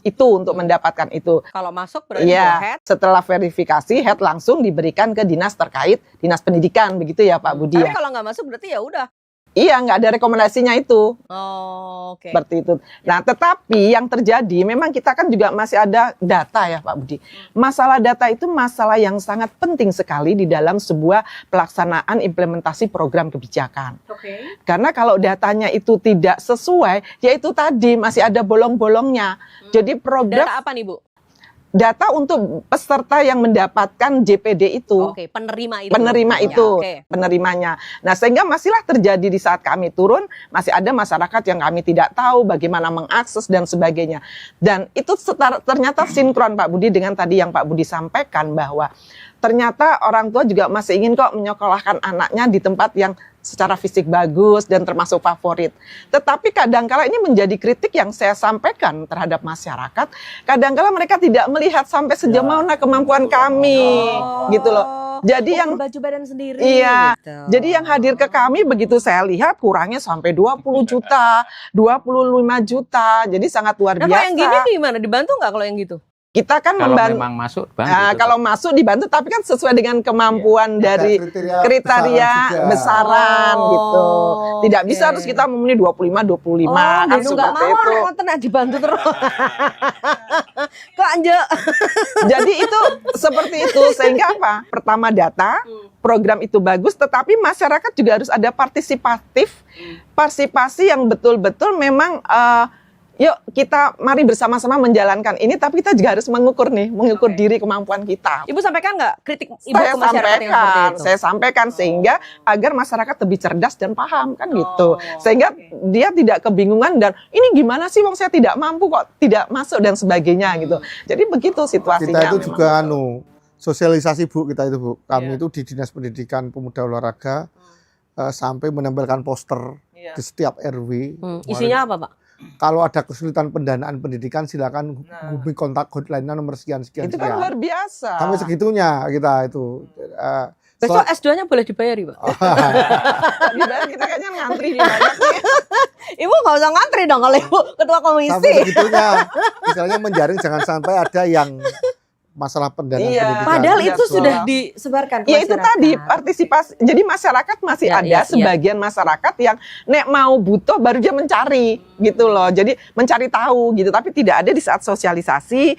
itu untuk mendapatkan itu. Kalau masuk berarti head. Setelah verifikasi, head langsung diberikan ke dinas terkait, Dinas Pendidikan, begitu ya Pak Budi. Tapi kalau nggak masuk berarti ya udah. Iya, nggak ada rekomendasinya itu. Oke. Seperti itu. Nah, tetapi yang terjadi, memang kita kan juga masih ada data ya Pak Budi. Masalah data itu masalah yang sangat penting sekali di dalam sebuah pelaksanaan implementasi program kebijakan. Karena kalau datanya itu tidak sesuai, ya itu tadi masih ada bolong-bolongnya. Jadi program... Data apa nih Bu? Data untuk peserta yang mendapatkan JPD itu. Penerima itu. Penerimanya. Nah, sehingga masihlah terjadi di saat kami turun, masih ada masyarakat yang kami tidak tahu bagaimana mengakses dan sebagainya. Dan itu ternyata sinkron Pak Budi dengan tadi yang Pak Budi sampaikan bahwa ternyata orang tua juga masih ingin kok menyekolahkan anaknya di tempat yang secara fisik bagus dan termasuk favorit. Tetapi kadangkala ini menjadi kritik yang saya sampaikan terhadap masyarakat. Kadangkala mereka tidak melihat sampai sejauh mana kemampuan kami, gitu loh. Jadi yang baju badan sendiri. Iya. Gitu. Jadi yang hadir ke kami begitu saya lihat kurangnya sampai 20 juta, 25 juta. Jadi sangat luar biasa. Nah, yang gini gimana? Dibantu nggak kalau yang gitu? Kita kan Kalau membantu. memang masuk bantu. Nah, kalau masuk dibantu, tapi kan sesuai dengan kemampuan dari kriteria besaran gitu. Tidak bisa terus kita memenuhi 25 kan anu nggak seperti mau itu. nek ngoten nek dibantu terus. Kok anje? Jadi itu seperti itu, sehingga apa? Pertama data, program itu bagus, tetapi masyarakat juga harus ada partisipasi yang betul-betul memang yuk kita mari bersama-sama menjalankan ini, tapi kita juga harus mengukur diri kemampuan kita. Ibu sampaikan nggak kritik Ibu ke masyarakat yang seperti itu? Saya sampaikan sehingga agar masyarakat lebih cerdas dan paham kan gitu. Sehingga dia tidak kebingungan dan ini gimana sih wong saya tidak mampu kok tidak masuk dan sebagainya gitu. Jadi begitu situasinya. Kita itu juga sosialisasi Bu, kita itu Bu. Kami itu di Dinas Pendidikan Pemuda Olahraga sampai menempelkan poster di setiap RW. Isinya apa Pak? Kalau ada kesulitan pendanaan pendidikan silakan hubungi kontak hotline-nya nomor sekian. Itu kan luar biasa. Sampai segitunya kita itu. Besok S2-nya boleh dibayari Pak? Dibayar kita kayaknya ngantri di banyak nih. Ibu nggak usah ngantri dong kalau Ibu ketua komisi. Sampai segitunya. Misalnya menjaring jangan sampai ada yang masalah pendanaan pendidikan. Padahal itu sudah disebarkan ke masyarakat. Itu tadi partisipasi. Jadi masyarakat masih ada sebagian masyarakat yang nek mau butuh baru dia mencari gitu loh. Jadi mencari tahu gitu. Tapi tidak ada di saat sosialisasi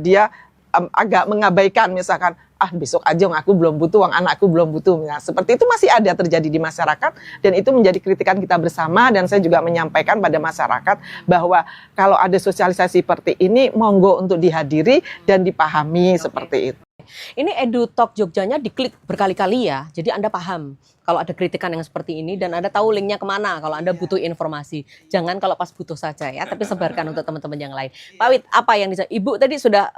dia agak mengabaikan misalkan besok aja aku belum butuh, anakku belum butuh. Nah, seperti itu masih ada terjadi di masyarakat dan itu menjadi kritikan kita bersama dan saya juga menyampaikan pada masyarakat bahwa kalau ada sosialisasi seperti ini monggo untuk dihadiri dan dipahami seperti itu. Ini EduTalk Jogjanya diklik berkali-kali ya, jadi Anda paham kalau ada kritikan yang seperti ini dan Anda tahu linknya kemana kalau Anda butuh informasi. Jangan kalau pas butuh saja ya, tapi sebarkan untuk teman-teman yang lain. Pak Wid, apa yang bisa Ibu tadi sudah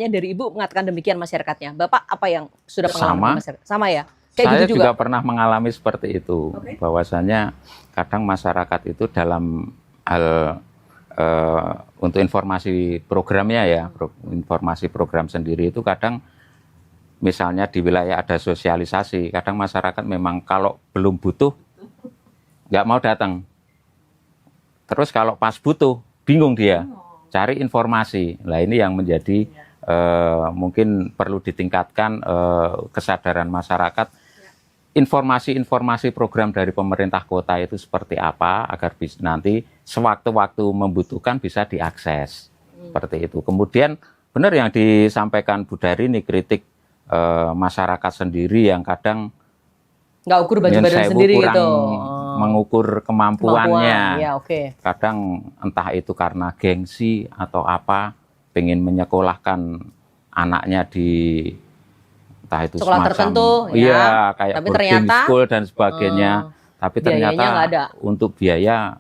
dari Ibu mengatakan demikian masyarakatnya. Bapak apa yang sudah pengalaman masyarakat? Sama ya? Kayak saya gitu juga pernah mengalami seperti itu. Bahwasanya kadang masyarakat itu dalam hal untuk informasi programnya ya, informasi program sendiri itu kadang misalnya di wilayah ada sosialisasi, kadang masyarakat memang kalau belum butuh nggak mau datang. Terus kalau pas butuh bingung dia cari informasi. Nah ini yang menjadi mungkin perlu ditingkatkan kesadaran masyarakat. Informasi-informasi program dari pemerintah kota itu seperti apa agar nanti sewaktu-waktu membutuhkan bisa diakses seperti itu. Kemudian benar yang disampaikan Bu Dari ini kritik masyarakat sendiri yang kadang nggak ukur baju badan sendiri gitu, mengukur kemampuannya. Ya, kadang entah itu karena gengsi atau apa, pengen menyekolahkan anaknya di entah itu sekolah semacam, tertentu, kayak tapi boarding ternyata school dan sebagainya. Tapi ternyata ada. untuk biaya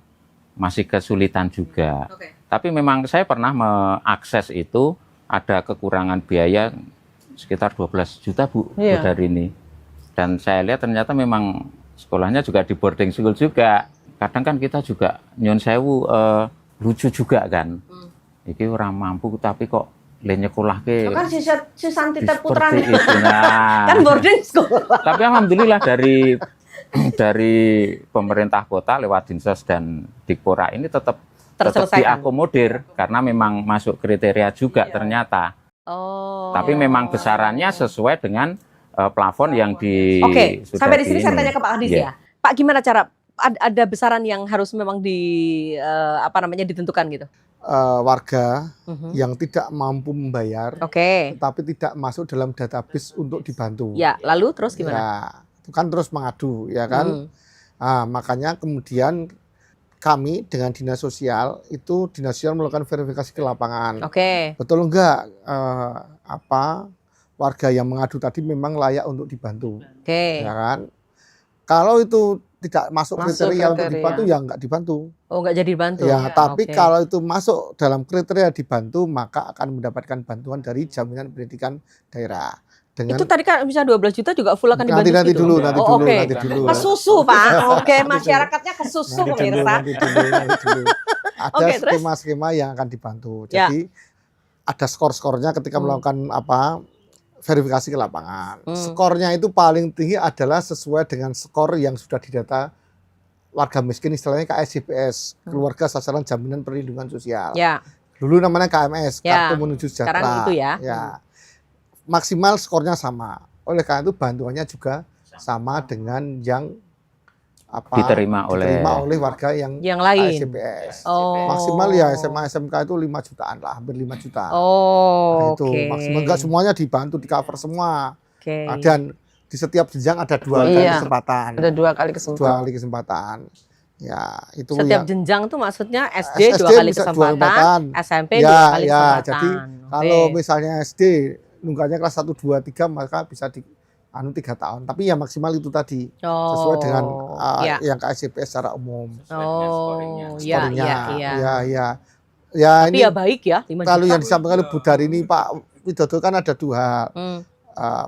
masih kesulitan juga. Tapi memang saya pernah mengakses itu, ada kekurangan biaya sekitar 12 juta Bu dari ini. Dan saya lihat ternyata memang sekolahnya juga di boarding school juga. Kadang kan kita juga nyun sewu lucu juga kan. Iki orang mampu tapi kok nyekolah ke kan si Santita Putra itu. Nah, kan boarding school. Tapi alhamdulillah dari pemerintah kota lewat Dinsos dan Dikpora ini tetap diakomodir karena memang masuk kriteria juga ternyata. Tapi memang besarannya sesuai dengan plafon yang sampai di sini saya tanya ke Pak Hadis ya. Pak, gimana cara ada besaran yang harus memang ditentukan gitu? Warga yang tidak mampu membayar, tapi tidak masuk dalam database untuk dibantu. Ya, lalu terus gimana? Ya, itu kan terus mengadu, ya kan? Nah, makanya kemudian kami dengan Dinas Sosial itu Dinas Sosial melakukan verifikasi ke lapangan. Betul enggak warga yang mengadu tadi memang layak untuk dibantu, ya kan? Kalau itu tidak masuk kriteria untuk dibantu, ya enggak dibantu. Oh, enggak jadi dibantu. Ya, tapi kalau itu masuk dalam kriteria dibantu, maka akan mendapatkan bantuan dari jaminan pendidikan daerah. Itu tadi kan bisa 12 juta juga full akan dibantu. Nanti dulu. Kesusu Pak. Masyarakatnya kesusu pemirsa. Nanti dulu. Ada skema-skema yang akan dibantu. Jadi ada skor-skornya ketika melakukan verifikasi ke lapangan. Skornya itu paling tinggi adalah sesuai dengan skor yang sudah didata warga miskin, istilahnya KSJPS, Keluarga Sasaran Jaminan Perlindungan Sosial. Dulu namanya KMS, Ya, Kartu Menuju Sejahtera. sekarang itu ya. Maksimal skornya sama. Oleh karena itu bantuannya juga sama dengan yang diterima oleh warga yang lain. SCPS. Oh. Maksimal ya SMA SMK itu 5 jutaan lah, hampir 5 juta. Oh, itu maksimal, enggak semuanya dibantu, di cover semua. Oke. Dan di setiap jenjang ada 2 kali kesempatan. Ada 2 kali kesempatan. 2 kali kesempatan. Ya, itu setiap ya. jenjang tuh maksudnya SD 2 kali kesempatan, SMP 2 kali kesempatan. Jadi kalau misalnya SD nunggaknya kelas 1, 2, 3 maka bisa di 3 tahun. Tapi ya maksimal itu tadi. Sesuai dengan yang KSCPS secara umum. Iya. Ya, tapi ini ya baik ya. kalau yang disampaikan oleh Bu Dari ini Pak Widodo kan ada 2 hal.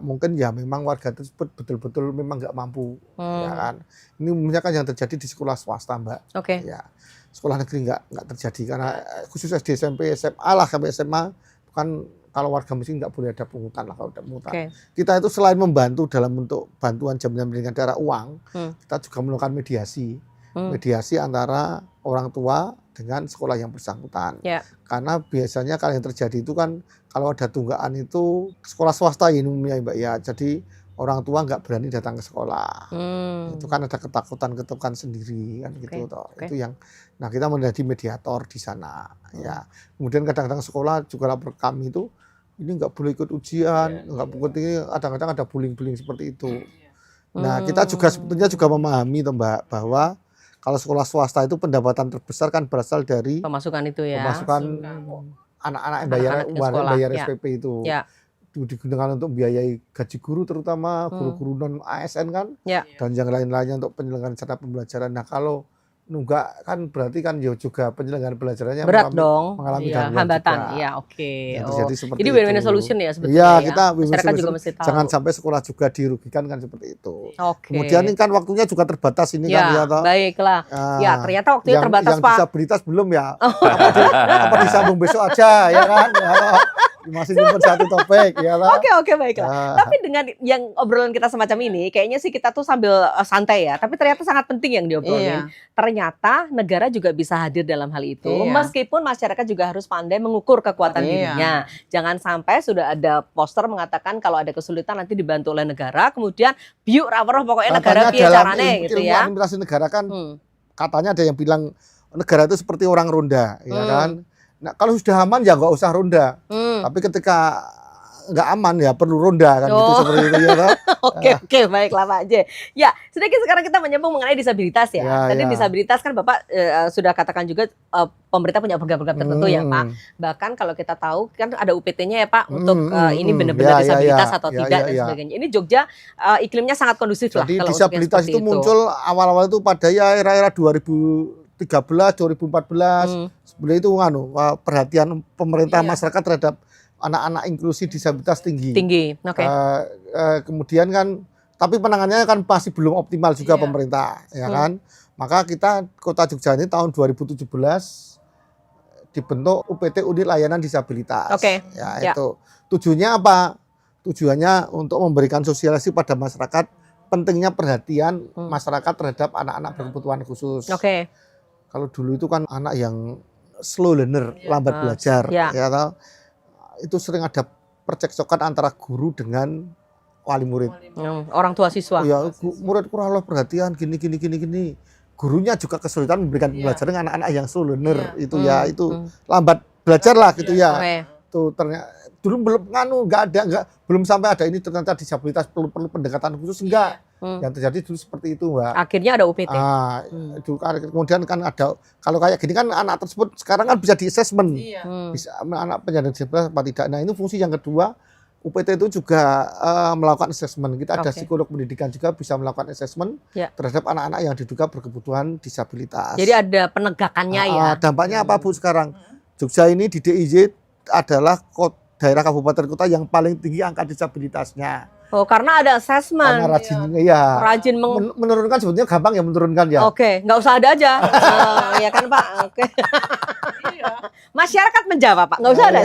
Mungkin ya memang warga tersebut betul-betul memang nggak mampu, ya kan. Ini umumnya kan yang terjadi di sekolah swasta, Mbak. Oke. Ya, sekolah negeri nggak terjadi karena khusus SD, SMP, SMA lah sampai SMA kan kalau warga miskin nggak boleh ada pungutan lah kalau ada pungutan. Kita itu selain membantu dalam bentuk bantuan jaminan pendidikan secara uang, kita juga melakukan mediasi antara orang tua dengan sekolah yang bersangkutan. Karena biasanya kalau yang terjadi itu kan kalau ada tunggakan itu sekolah swasta ini umumnya Mbak ya. Jadi orang tua nggak berani datang ke sekolah. Itu kan ada ketakutan sendiri kan gitu toh. Itu yang kita menjadi mediator di sana ya. Kemudian kadang-kadang sekolah juga lapor kami itu ini nggak boleh ikut ujian, nggak boleh, kadang-kadang ada bullying seperti itu. Nah, kita juga sebetulnya juga memahami toh Mbak bahwa kalau sekolah swasta itu pendapatan terbesar kan berasal dari pemasukan itu ya. Pemasukan anak-anak yang bayar SPP itu. Itu digunakan untuk biayai gaji guru terutama guru-guru non ASN kan. Dan yang lain-lainnya untuk penyelenggaraan cara pembelajaran. Nah, kalau nunggak kan berarti kan juga penyelenggaraan pelajarannya mengalami hambatan. Juga. Terjadi seperti jadi win-win solution ya sebetulnya. Iya, kita masyarakat juga mesti tahu. Jangan sampai sekolah juga dirugikan kan seperti itu. Kemudian ini kan waktunya juga terbatas ini kan ya toh. Baiklah. Ya, ternyata waktunya terbatas, Pak. Yang disabilitas belum ya. Apa disambung besok aja ya kan. Masih nyimpen 1 topik ya lah. Oke, baiklah. Tapi dengan yang obrolan kita semacam ini, kayaknya sih kita tuh sambil santai ya. Tapi ternyata sangat penting yang diobrolin. Ternyata negara juga bisa hadir dalam hal itu. Meskipun masyarakat juga harus pandai mengukur kekuatan dirinya. Jangan sampai sudah ada poster mengatakan kalau ada kesulitan nanti dibantu oleh negara. Kemudian biuk raweruh pokoknya negara piye carane gitu ya. Administrasi negara kan katanya ada yang bilang negara itu seperti orang ronda, ya kan. Nah, kalau sudah aman ya nggak usah ronda. Tapi ketika nggak aman ya perlu ronda kan gitu seperti itu ya. Oke, baiklah Pak J. Ya, sedikit sekarang kita menyambung mengenai disabilitas ya. Tadi disabilitas kan Bapak sudah katakan juga pemerintah punya program-program tertentu ya Pak. Bahkan kalau kita tahu kan ada UPT-nya ya Pak untuk ini benar-benar disabilitas atau tidak dan sebagainya. Ini Jogja iklimnya sangat kondusif lah. Jadi disabilitas itu muncul awal-awal itu pada ya era-era 2013, 2014. Sebenarnya itu perhatian pemerintah masyarakat terhadap anak-anak inklusi disabilitas tinggi. Kemudian kan tapi penanganannya kan masih belum optimal juga pemerintah ya kan. Maka kita Kota Jogja ini tahun 2017 dibentuk UPT Unit Layanan Disabilitas. Itu tujuannya apa? Tujuannya untuk memberikan sosialisasi pada masyarakat pentingnya perhatian masyarakat terhadap anak-anak berkebutuhan khusus. Kalau dulu itu kan anak yang slow learner, lambat belajar, itu sering ada percekcokan antara guru dengan wali murid. Orang tua siswa. Ya, murid kurang perhatian gini. Gurunya juga kesulitan memberikan pembelajaran dengan anak-anak yang slow learner itu lambat belajar lah gitu ya. Tuh ternyata dulu belum sampai ada ini ternyata disabilitas perlu pendekatan khusus enggak. Yang terjadi dulu seperti itu, Mbak. Akhirnya ada UPT. Kemudian kan ada kalau kayak gini kan anak tersebut sekarang kan bisa di assessment. Bisa anak penyandang disabilitas apa tidak. Nah, ini fungsi yang kedua. UPT itu juga melakukan assessment. Kita ada psikolog pendidikan juga bisa melakukan assessment terhadap anak-anak yang diduga berkebutuhan disabilitas. Jadi ada penegakannya ya. Dampaknya apa Bu sekarang? Jogja ini di DIY adalah daerah kabupaten kota yang paling tinggi angka disabilitasnya. Oh, karena ada assessment. Karena rajin menurunkan sebetulnya gampang ya menurunkan ya. Nggak usah ada aja. Ya kan Pak. Masyarakat menjawab Pak, nggak usah ada.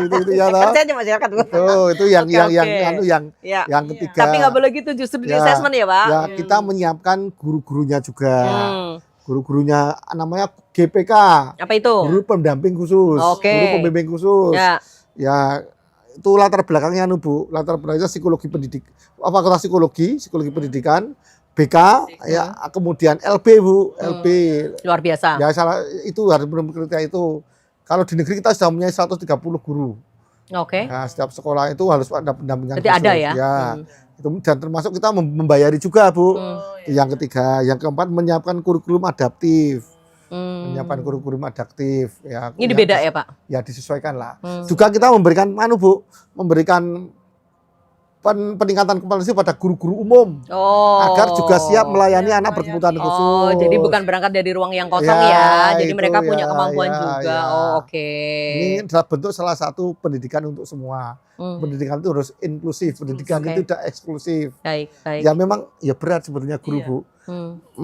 Itu ya toh. Percaya masyarakat. Itu yang ketiga. Tapi nggak boleh gitu justru di assessment ya Pak. Ya kita menyiapkan guru-gurunya juga. Guru-gurunya namanya GPK. Apa itu? Guru pendamping khusus. Oke. Guru pembimbing khusus. Ya. Ya, itu latar belakangnya Bu. Latar belakangnya psikologi pendidik. Fakultas psikologi pendidikan, BK, ya, kemudian LB Bu, LB. Luar biasa. Ya salah itu harus kriteria itu. Kalau di negeri kita sudah mempunyai 130 guru. Oke. Nah, setiap sekolah itu harus ada pendampingan Berarti ada ya? Ya. Itu, dan termasuk kita membayari juga Bu. Yang ketiga, yang keempat menyiapkan kurikulum adaptif. Menyiapkan kurikulum adaptif. Ya, Ini beda ya Pak? Ya disesuaikan lah. Juga kita memberikan Bu, memberikan peningkatan kompetensi pada guru-guru umum agar juga siap melayani anak berkebutuhan khusus. Jadi bukan berangkat dari ruang yang kosong jadi mereka punya kemampuan juga. Oke. Ini adalah bentuk salah satu pendidikan untuk semua. Pendidikan itu harus inklusif, pendidikan itu tidak eksklusif. Baik. Ya memang ya berat sebetulnya guru Bu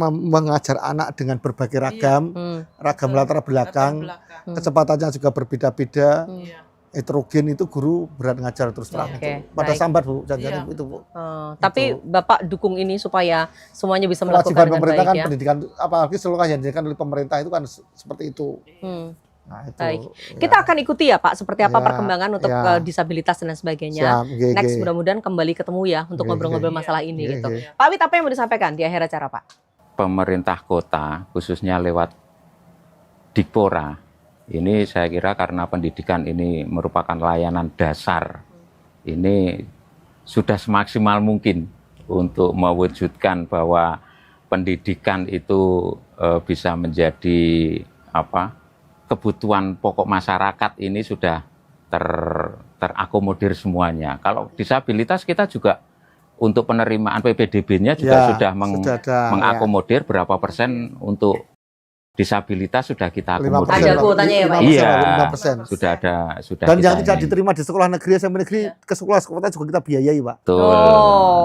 mengajar anak dengan berbagai ragam latar belakang, kecepatannya juga berbeda-beda. Heterogen itu guru berat ngajar terus terang itu. Pada sambat Bu, jangan itu Bu. Tapi Bapak dukung ini supaya semuanya bisa melakukan dengan pemerintah baik kan ya. pendidikan apalagi seluruh yang didikan oleh pemerintah itu kan seperti itu. Nah, itu. Baik. Kita akan ikuti ya Pak seperti apa perkembangan untuk disabilitas dan sebagainya. Next mudah-mudahan kembali ketemu ya untuk ngobrol-ngobrol masalah ini gitu. Pak Wid, apa yang mau disampaikan di akhir acara Pak? Pemerintah kota khususnya lewat Dikpora ini saya kira karena pendidikan ini merupakan layanan dasar, ini sudah semaksimal mungkin untuk mewujudkan bahwa pendidikan itu bisa menjadi kebutuhan pokok masyarakat ini sudah terakomodir semuanya. Kalau disabilitas kita juga untuk penerimaan PPDB-nya juga sudah mengakomodir berapa persen untuk disabilitas sudah kita akomodir. Ada kuotanya ya Pak? Iya, 5%. sudah ada. Dan yang tidak diterima di sekolah negeri, SMP negeri, ke sekolah juga kita biayai Pak. Betul.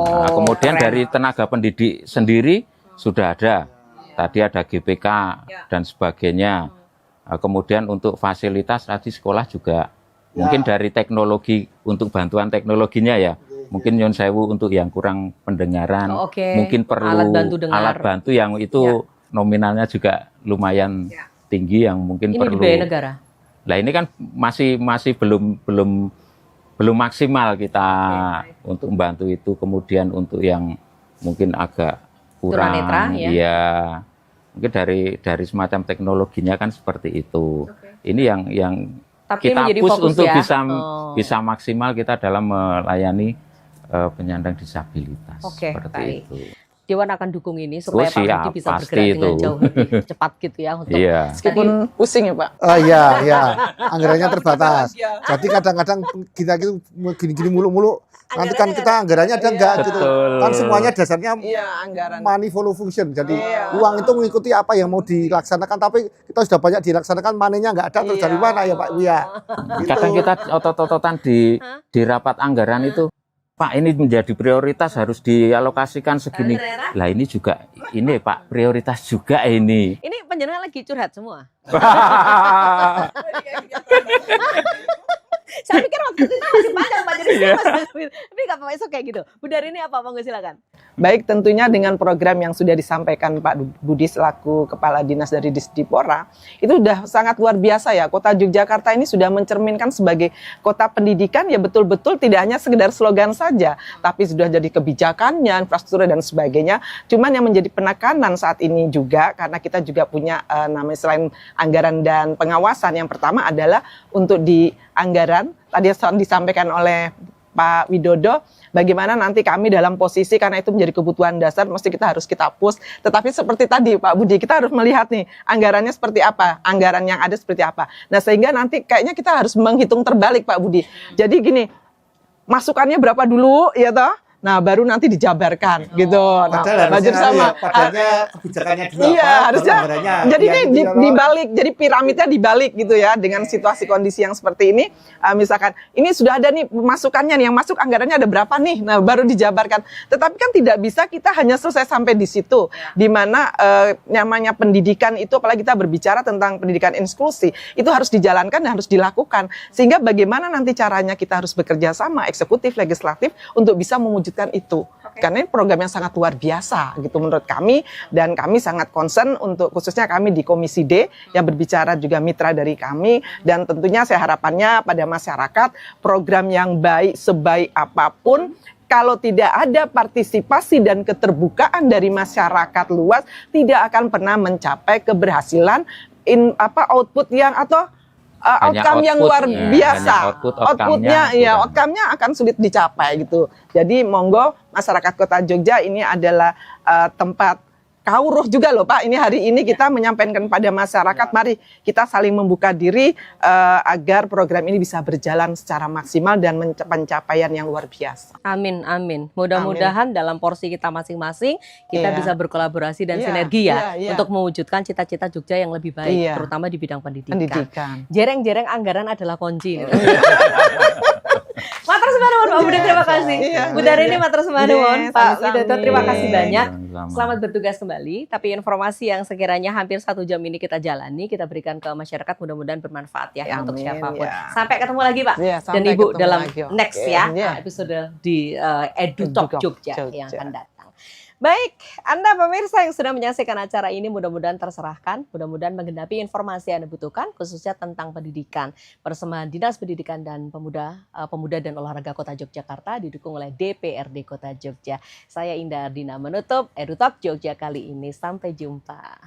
Nah, kemudian dari tenaga pendidik sendiri sudah ada. Tadi ada GPK dan sebagainya. Kemudian untuk fasilitas tadi sekolah juga mungkin dari teknologi untuk bantuan teknologinya ya. Mungkin Nyon Sewu untuk yang kurang pendengaran, mungkin perlu alat bantu yang itu nominalnya juga lumayan tinggi yang mungkin ini perlu. Ini dibiayai negara. Lah ini kan masih belum maksimal kita untuk membantu itu. Kemudian untuk yang mungkin agak kurang, ya mungkin dari semacam teknologinya kan seperti itu. Ini yang tapi kita push untuk bisa maksimal kita dalam melayani penyandang disabilitas. Seperti itu. Dewan akan dukung ini supaya Pak Budi bisa bergerak dengan jauh lebih cepat gitu ya untuk meskipun pusing ya Pak. Iya, anggarannya terbatas. Jadi kadang-kadang kita gitu gini-gini mulu-mulu nanti kan kita anggarannya ada enggak gitu. Kan semuanya dasarnya money follow function. Jadi uang itu mengikuti apa yang mau dilaksanakan, tapi kita sudah banyak dilaksanakan, money-nya enggak ada, terus dari mana ya Pak Wia? Kadang kita otot-ototan di rapat anggaran itu, Pak ini menjadi prioritas harus dialokasikan segini. Lah ini juga ini Pak prioritas juga ini. Ini penjenengan lagi curhat semua. Saya pikir waktu itu masih panjang Pak, jadi tapi nggak apa-apa, kayak gitu. Bu Dari ini apa? Monggo silakan. Baik, tentunya dengan program yang sudah disampaikan Pak Budi selaku Kepala Dinas dari Dikpora, itu sudah sangat luar biasa ya. Kota Yogyakarta ini sudah mencerminkan sebagai kota pendidikan ya betul-betul tidak hanya sekedar slogan saja, tapi sudah jadi kebijakannya, infrastruktur dan sebagainya. Cuman yang menjadi penekanan saat ini juga, karena kita juga punya namanya selain anggaran dan pengawasan, yang pertama adalah untuk di anggaran, tadi disampaikan oleh Pak Widodo, bagaimana nanti kami dalam posisi, karena itu menjadi kebutuhan dasar, mesti kita harus kita push. Tetapi seperti tadi Pak Budi, kita harus melihat nih, anggarannya seperti apa, anggaran yang ada seperti apa. Nah sehingga nanti kayaknya kita harus menghitung terbalik Pak Budi. Jadi gini, masukannya berapa dulu, ya toh? Nah baru nanti dijabarkan gitu. Nah, budget sama. Padahal kebijakannya dulu harusnya. Jadi ini dibalik, jadi piramidnya dibalik gitu ya dengan situasi kondisi yang seperti ini. Misalkan ini sudah ada nih masukannya nih, yang masuk anggarannya ada berapa nih? Nah baru dijabarkan. Tetapi kan tidak bisa kita hanya selesai sampai di situ. Di mana namanya pendidikan itu, apalagi kita berbicara tentang pendidikan inklusi, itu harus dijalankan dan harus dilakukan. Sehingga bagaimana nanti caranya kita harus bekerja sama eksekutif, legislatif untuk bisa mewujudkan itu. Karena ini program yang sangat luar biasa gitu menurut kami, dan kami sangat concern untuk khususnya kami di Komisi D yang berbicara juga mitra dari kami, dan tentunya saya harapannya pada masyarakat program yang baik sebaik apapun kalau tidak ada partisipasi dan keterbukaan dari masyarakat luas tidak akan pernah mencapai keberhasilan output yang atau outcome yang luar biasa. Outcome-nya akan sulit dicapai gitu. Jadi monggo masyarakat Kota Jogja, ini adalah tempat kauruh juga loh Pak. Ini hari ini kita menyampaikan pada masyarakat, mari kita saling membuka diri agar program ini bisa berjalan secara maksimal dan pencapaian yang luar biasa. Amin, amin. Mudah-mudahan dalam porsi kita masing-masing kita bisa berkolaborasi dan sinergi untuk mewujudkan cita-cita Jogja yang lebih baik, terutama di bidang pendidikan. Jereng-jereng anggaran adalah kunci. Matur Sumanuwun Pak Budi, terima kasih. Bu Darini matur Sumanuwun, Pak Widodo terima kasih banyak. Selamat bertugas kembali. Tapi informasi yang sekiranya hampir 1 jam ini kita jalani, kita berikan ke masyarakat, mudah-mudahan bermanfaat ya untuk siapapun. Sampai ketemu lagi Pak dan Ibu dalam next episode di EduTalk Jogja yang akan datang. Baik, Anda pemirsa yang sudah menyaksikan acara ini mudah-mudahan terserahkan, mudah-mudahan menggenapi informasi yang Anda butuhkan, khususnya tentang pendidikan. Persembahan Dinas Pendidikan dan Pemuda dan Olahraga Kota Yogyakarta didukung oleh DPRD Kota Jogja. Saya Indah Ardina menutup EduTalk Jogja kali ini. Sampai jumpa.